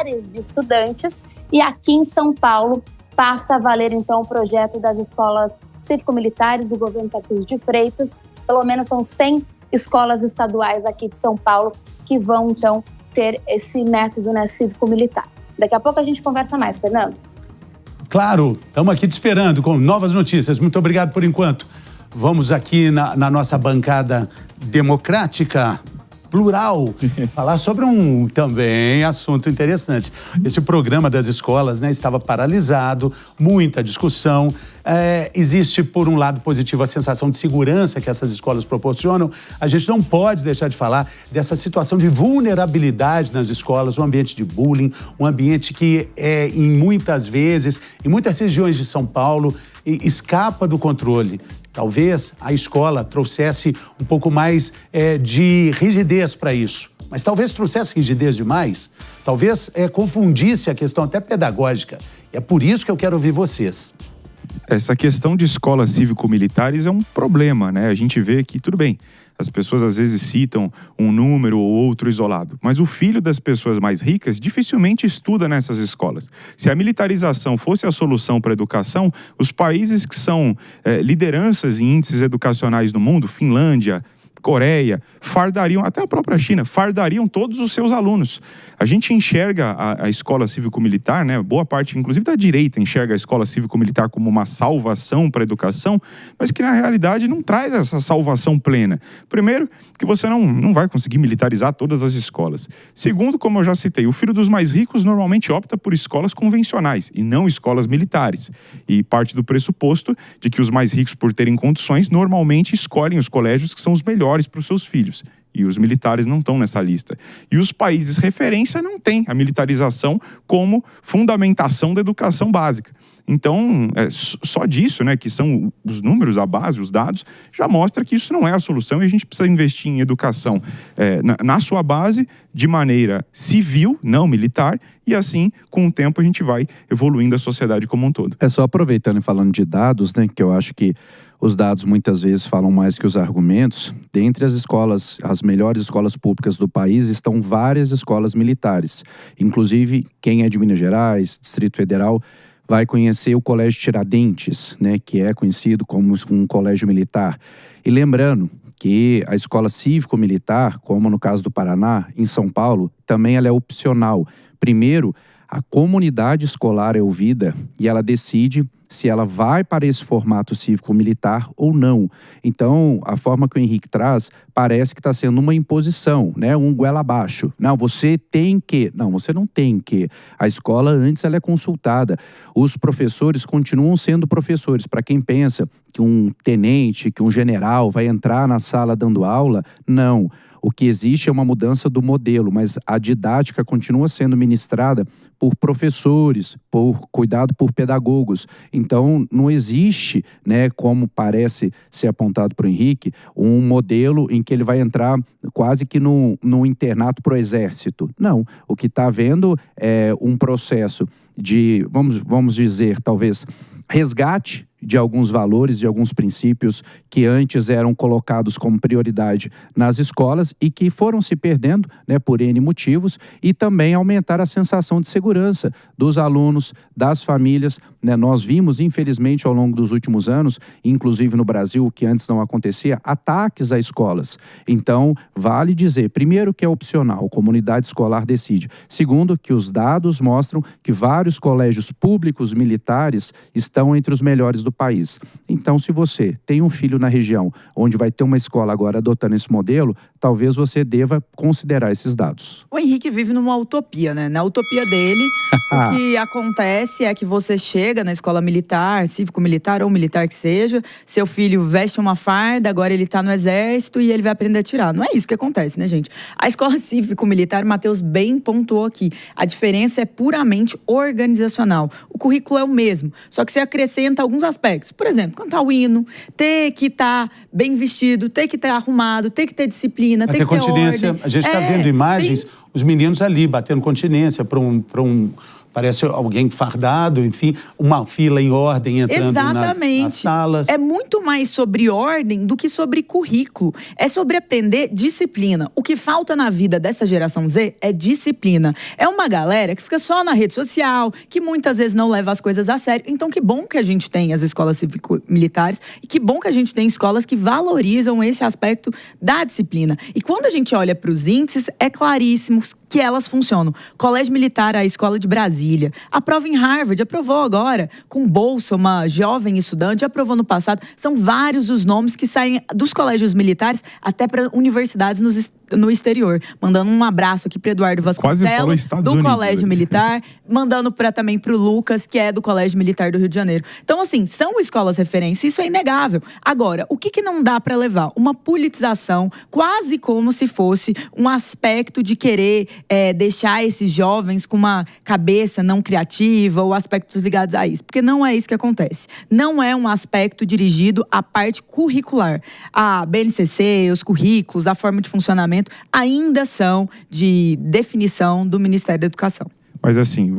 milhares de estudantes. E aqui em São Paulo passa a valer então o projeto das escolas cívico-militares do governo Tarcísio de Freitas. Pelo menos são 100 escolas estaduais aqui de São Paulo que vão então ter esse método, né, cívico-militar. Daqui a pouco a gente conversa mais, Fernando. Claro, estamos aqui te esperando com novas notícias. Muito obrigado por enquanto. Vamos aqui na nossa bancada democrática, plural, falar sobre um também assunto interessante. Esse programa das escolas, né, estava paralisado, muita discussão. Existe, por um lado positivo, a sensação de segurança que essas escolas proporcionam. A gente não pode deixar de falar dessa situação de vulnerabilidade nas escolas, um ambiente de bullying, um ambiente que, em muitas regiões de São Paulo, escapa do controle. Talvez a escola trouxesse um pouco mais de rigidez para isso. Mas talvez trouxesse rigidez demais. Talvez confundisse a questão até pedagógica. É por isso que eu quero ouvir vocês. Essa questão de escolas cívico-militares é um problema, né? A gente vê que, tudo bem, as pessoas às vezes citam um número ou outro isolado, mas o filho das pessoas mais ricas dificilmente estuda nessas escolas. Se a militarização fosse a solução para a educação, os países que são lideranças em índices educacionais no mundo, Finlândia, Coreia, fardariam, até a própria China, fardariam todos os seus alunos. A gente enxerga a escola cívico-militar, né? Boa parte, inclusive da direita, enxerga a escola cívico-militar como uma salvação para a educação, mas que na realidade não traz essa salvação plena. Primeiro, que você não vai conseguir militarizar todas as escolas. Segundo, como eu já citei, o filho dos mais ricos normalmente opta por escolas convencionais e não escolas militares. E parte do pressuposto de que os mais ricos, por terem condições, normalmente escolhem os colégios que são os melhores para os seus filhos. E os militares não estão nessa lista. E os países referência não têm a militarização como fundamentação da educação básica. Então, só disso, né, que são os números, a base, os dados, já mostra que isso não é a solução e a gente precisa investir em educação na sua base, de maneira civil, não militar, e assim, com o tempo, a gente vai evoluindo a sociedade como um todo. Só aproveitando e falando de dados, né, que eu acho que os dados muitas vezes falam mais que os argumentos. Dentre as escolas, as melhores escolas públicas do país, estão várias escolas militares. Inclusive, quem é de Minas Gerais, Distrito Federal, vai conhecer o Colégio Tiradentes, né, que é conhecido como um colégio militar. E lembrando que a escola cívico-militar, como no caso do Paraná, em São Paulo, também ela é opcional. Primeiro, a comunidade escolar é ouvida e ela decide se ela vai para esse formato cívico-militar ou não. Então, a forma que o Henrique traz parece que está sendo uma imposição, né? Um goela abaixo. Não, você tem que. Não, você não tem que. A escola, antes, ela é consultada. Os professores continuam sendo professores. Para quem pensa que um tenente, que um general vai entrar na sala dando aula, não. O que existe é uma mudança do modelo, mas a didática continua sendo ministrada por professores, cuidado por pedagogos. Então, não existe, né, como parece ser apontado para o Henrique, um modelo em que ele vai entrar quase que num internato para o exército. Não, o que está havendo é um processo de, vamos dizer, talvez, resgate de alguns valores, de alguns princípios que antes eram colocados como prioridade nas escolas e que foram se perdendo, né, por N motivos, e também aumentar a sensação de segurança dos alunos, das famílias, né? Nós vimos, infelizmente, ao longo dos últimos anos, inclusive no Brasil, que antes não acontecia, ataques a escolas. Então, vale dizer, primeiro, que é opcional, a comunidade escolar decide. Segundo, que os dados mostram que vários colégios públicos militares estão entre os melhores do país. Então, se você tem um filho na região onde vai ter uma escola agora adotando esse modelo, talvez você deva considerar esses dados. O Henrique vive numa utopia, né? Na utopia dele, o que acontece é que você chega na escola militar, cívico-militar ou militar que seja, seu filho veste uma farda, agora ele tá no exército e ele vai aprender a atirar. Não é isso que acontece, né, gente? A escola cívico-militar, Matheus bem pontuou aqui, a diferença é puramente organizacional. O currículo é o mesmo, só que você acrescenta alguns aspectos. Por exemplo, cantar o hino, ter que estar bem vestido, ter que estar arrumado, ter que ter disciplina, ter que ter continência. Ordem. A gente está vendo imagens, os meninos ali batendo continência para parece alguém fardado, enfim, uma fila em ordem entrando nas salas. É muito mais sobre ordem do que sobre currículo. É sobre aprender disciplina. O que falta na vida dessa geração Z é disciplina. É uma galera que fica só na rede social, que muitas vezes não leva as coisas a sério. Então, que bom que a gente tem as escolas cívico-militares e que bom que a gente tem escolas que valorizam esse aspecto da disciplina. E quando a gente olha para os índices, é claríssimo que elas funcionam. Colégio Militar, a Escola de Brasília. Aprova em Harvard, aprovou agora. Com bolsa, uma jovem estudante, aprovou no passado. São vários os nomes que saem dos colégios militares até para universidades no exterior. Mandando um abraço aqui para Eduardo Vasconcelos, do Colégio Militar. Mandando também para o Lucas, que é do Colégio Militar do Rio de Janeiro. Então, assim, são escolas referência, isso é inegável. Agora, o que não dá para levar? Uma politização, quase como se fosse um aspecto de querer deixar esses jovens com uma cabeça não criativa ou aspectos ligados a isso. Porque não é isso que acontece. Não é um aspecto dirigido à parte curricular. A BNCC, os currículos, a forma de funcionamento ainda são de definição do Ministério da Educação. Mas assim,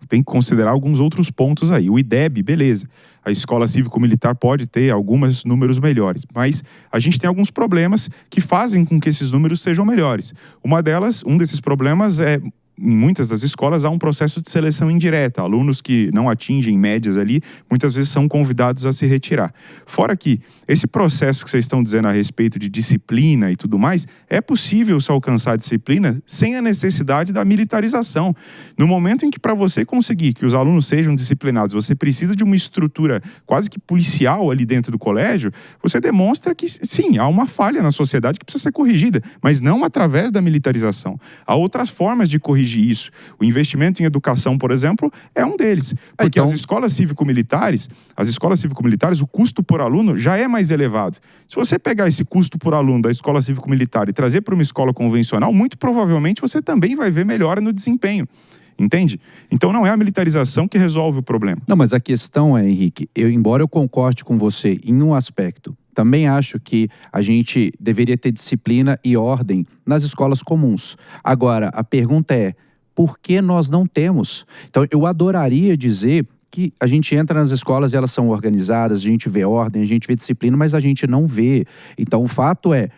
tem que considerar alguns outros pontos aí. O IDEB, beleza. A escola cívico-militar pode ter alguns números melhores, mas a gente tem alguns problemas que fazem com que esses números sejam melhores. Um desses problemas é, em muitas das escolas, há um processo de seleção indireta. Alunos que não atingem médias ali, muitas vezes são convidados a se retirar. Fora que esse processo que vocês estão dizendo a respeito de disciplina e tudo mais, é possível se alcançar a disciplina sem a necessidade da militarização. No momento em que, para você conseguir que os alunos sejam disciplinados, você precisa de uma estrutura quase que policial ali dentro do colégio, você demonstra que, sim, há uma falha na sociedade que precisa ser corrigida, mas não através da militarização. Há outras formas de corrigir isso. O investimento em educação, por exemplo, é um deles. Porque as escolas cívico-militares, o custo por aluno já é mais elevado. Se você pegar esse custo por aluno da escola cívico-militar e trazer para uma escola convencional, muito provavelmente você também vai ver melhora no desempenho. Entende? Então não é a militarização que resolve o problema. Não, mas a questão é, Henrique, embora eu concorde com você em um aspecto, também acho que a gente deveria ter disciplina e ordem nas escolas comuns. Agora, a pergunta é, por que nós não temos? Então, eu adoraria dizer que a gente entra nas escolas e elas são organizadas, a gente vê ordem, a gente vê disciplina, mas a gente não vê. Então, o fato é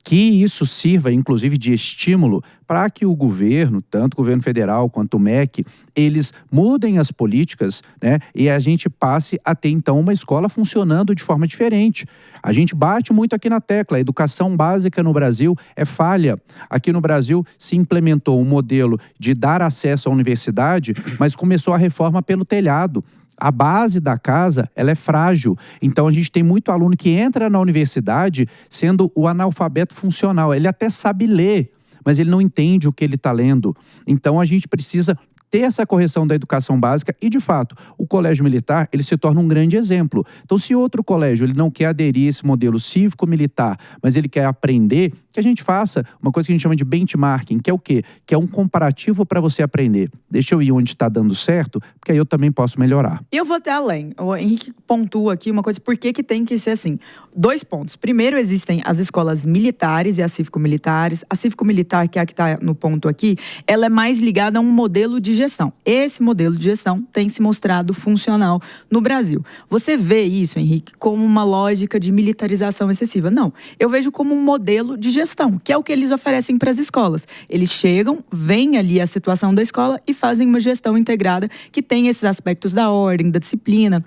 que isso sirva, inclusive, de estímulo para que o governo, tanto o governo federal quanto o MEC, eles mudem as políticas, né? E a gente passe a ter, então, uma escola funcionando de forma diferente. A gente bate muito aqui na tecla, a educação básica no Brasil é falha. Aqui no Brasil se implementou um modelo de dar acesso à universidade, mas começou a reforma pelo telhado. A base da casa, ela é frágil. Então, a gente tem muito aluno que entra na universidade sendo o analfabeto funcional. Ele até sabe ler, mas ele não entende o que ele está lendo. Então, a gente precisa ter essa correção da educação básica e, de fato, o colégio militar, ele se torna um grande exemplo. Então, se outro colégio ele não quer aderir a esse modelo cívico-militar, mas ele quer aprender, que a gente faça uma coisa que a gente chama de benchmarking, que é o quê? Que é um comparativo para você aprender. Deixa eu ir onde está dando certo, porque aí eu também posso melhorar. E eu vou até além. O Henrique pontua aqui uma coisa, por que tem que ser assim? 2 pontos. Primeiro, existem as escolas militares e as cívico-militares. A cívico-militar, que é a que está no ponto aqui, ela é mais ligada a um modelo de gestão. Esse modelo de gestão tem se mostrado funcional no Brasil. Você vê isso, Henrique, como uma lógica de militarização excessiva? Não. Eu vejo como um modelo de gestão, que é o que eles oferecem para as escolas. Eles chegam, veem ali a situação da escola e fazem uma gestão integrada que tem esses aspectos da ordem, da disciplina,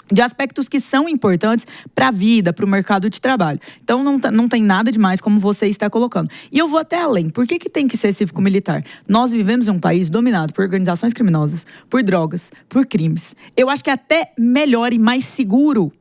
de aspectos que são importantes para a vida, para o mercado de trabalho. Então, não tem nada demais como você está colocando. E eu vou até além. Por que tem que ser cívico-militar? Nós vivemos em um país dominado por organizações criminosas, por drogas, por crimes. Eu acho que é até melhor e mais seguro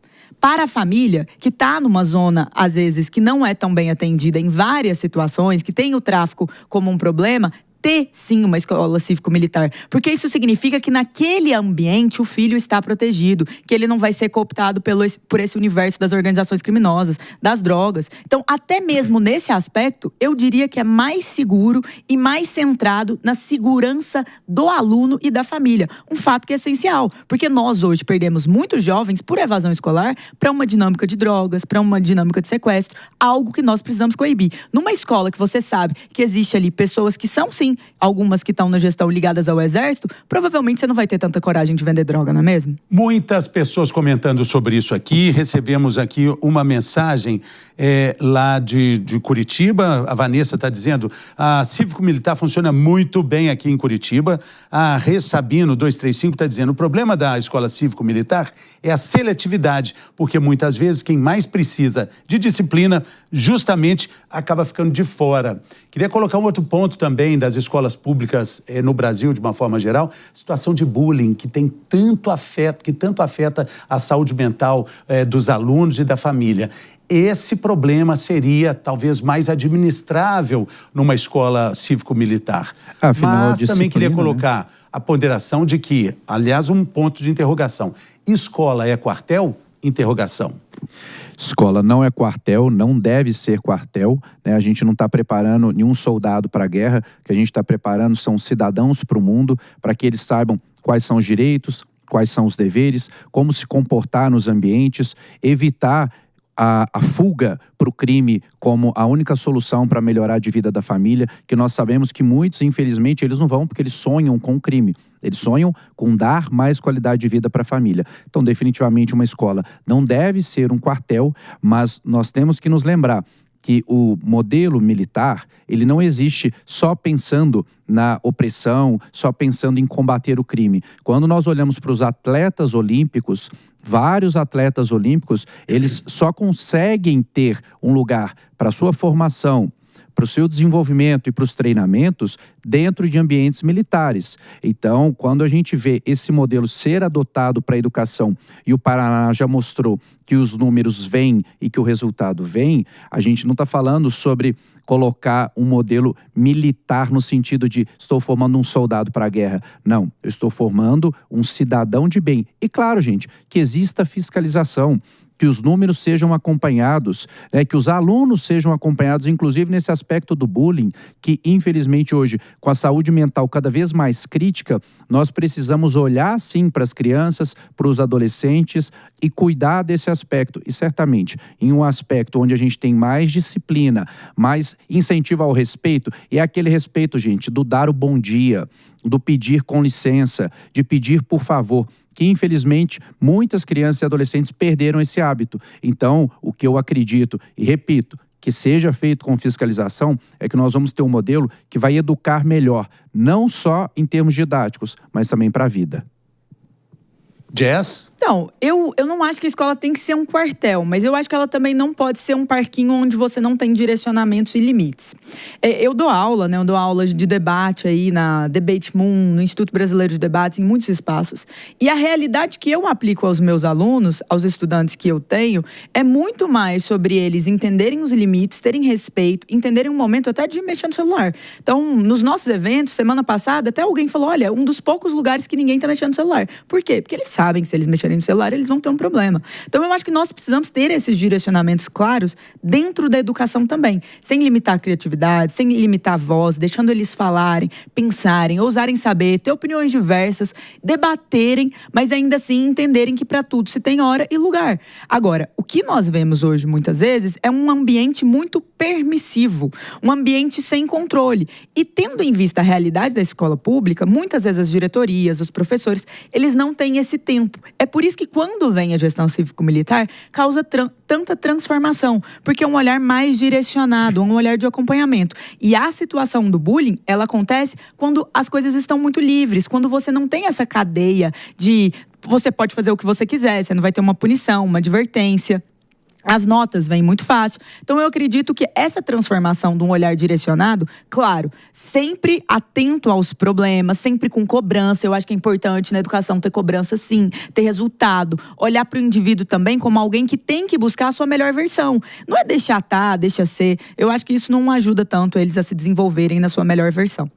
para a família que está numa zona, às vezes, que não é tão bem atendida em várias situações, que tem o tráfico como um problema, ter, sim, uma escola cívico-militar. Porque isso significa que naquele ambiente o filho está protegido, que ele não vai ser cooptado por esse universo das organizações criminosas, das drogas. Então, até mesmo nesse aspecto, eu diria que é mais seguro e mais centrado na segurança do aluno e da família. Um fato que é essencial, porque nós hoje perdemos muitos jovens por evasão escolar para uma dinâmica de drogas, para uma dinâmica de sequestro, algo que nós precisamos coibir. Numa escola que você sabe que existe ali pessoas que são, sim, tem algumas que estão na gestão ligadas ao Exército, provavelmente você não vai ter tanta coragem de vender droga, não é mesmo? Muitas pessoas comentando sobre isso aqui. Recebemos aqui uma mensagem lá de Curitiba. A Vanessa está dizendo: a cívico-militar funciona muito bem aqui em Curitiba. A Sabino 235 está dizendo: o problema da escola cívico-militar é a seletividade, porque muitas vezes quem mais precisa de disciplina justamente acaba ficando de fora. Queria colocar um outro ponto também das escolas públicas no Brasil, de uma forma geral: situação de bullying, que tanto afeta a saúde mental dos alunos e da família. Esse problema seria talvez mais administrável numa escola cívico-militar. Mas também queria colocar a ponderação de que, aliás, um ponto de interrogação: escola é quartel? Interrogação. Escola não é quartel, não deve ser quartel, né? A gente não está preparando nenhum soldado para a guerra. O que a gente está preparando são cidadãos para o mundo, para que eles saibam quais são os direitos, quais são os deveres, como se comportar nos ambientes, evitar a fuga para o crime como a única solução para melhorar de vida da família, que nós sabemos que muitos, infelizmente, eles não vão porque eles sonham com o crime. Eles sonham com dar mais qualidade de vida para a família. Então, definitivamente, uma escola não deve ser um quartel, mas nós temos que nos lembrar que o modelo militar, ele não existe só pensando na opressão, só pensando em combater o crime. Quando nós olhamos para os atletas olímpicos, vários atletas olímpicos, eles só conseguem ter um lugar para a sua formação, para o seu desenvolvimento e para os treinamentos dentro de ambientes militares. Então, quando a gente vê esse modelo ser adotado para a educação, e o Paraná já mostrou que os números vêm e que o resultado vem, a gente não está falando sobre colocar um modelo militar no sentido de estou formando um soldado para a guerra. Não, eu estou formando um cidadão de bem. E claro, gente, que exista fiscalização, que os números sejam acompanhados, né, que os alunos sejam acompanhados, inclusive nesse aspecto do bullying, que infelizmente hoje, com a saúde mental cada vez mais crítica, nós precisamos olhar sim para as crianças, para os adolescentes e cuidar desse aspecto. E certamente, em um aspecto onde a gente tem mais disciplina, mais incentivo ao respeito, e é aquele respeito, gente, do dar o bom dia, do pedir com licença, de pedir por favor, que infelizmente muitas crianças e adolescentes perderam esse hábito. Então, o que eu acredito, e repito, que seja feito com fiscalização, é que nós vamos ter um modelo que vai educar melhor, não só em termos didáticos, mas também para a vida. Jazz? Então, eu não acho que a escola tem que ser um quartel, mas eu acho que ela também não pode ser um parquinho onde você não tem direcionamentos e limites. Eu dou aula, né? Eu dou aulas de debate aí na Debate Moon, no Instituto Brasileiro de Debates, em muitos espaços. E a realidade que eu aplico aos meus alunos, aos estudantes que eu tenho, é muito mais sobre eles entenderem os limites, terem respeito, entenderem um momento até de mexer no celular. Então, nos nossos eventos, semana passada, até alguém falou, olha, um dos poucos lugares que ninguém tá mexendo no celular. Por quê? Porque eles sabem que se eles mexerem no celular, eles vão ter um problema. Então, eu acho que nós precisamos ter esses direcionamentos claros dentro da educação também, sem limitar a criatividade, sem limitar a voz, deixando eles falarem, pensarem, ousarem saber, ter opiniões diversas, debaterem, mas ainda assim entenderem que para tudo se tem hora e lugar. Agora, o que nós vemos hoje, muitas vezes, é um ambiente muito permissivo, um ambiente sem controle. E tendo em vista a realidade da escola pública, muitas vezes as diretorias, os professores, eles não têm esse tempo. É por isso que quando vem a gestão cívico-militar, causa tanta transformação, porque é um olhar mais direcionado, um olhar de acompanhamento. E a situação do bullying, ela acontece quando as coisas estão muito livres, quando você não tem essa cadeia de você pode fazer o que você quiser, você não vai ter uma punição, uma advertência. As notas vêm muito fácil. Então, eu acredito que essa transformação de um olhar direcionado, claro, sempre atento aos problemas, sempre com cobrança. Eu acho que é importante na educação ter cobrança, sim, ter resultado. Olhar para o indivíduo também como alguém que tem que buscar a sua melhor versão. Não é deixar deixa ser. Eu acho que isso não ajuda tanto eles a se desenvolverem na sua melhor versão.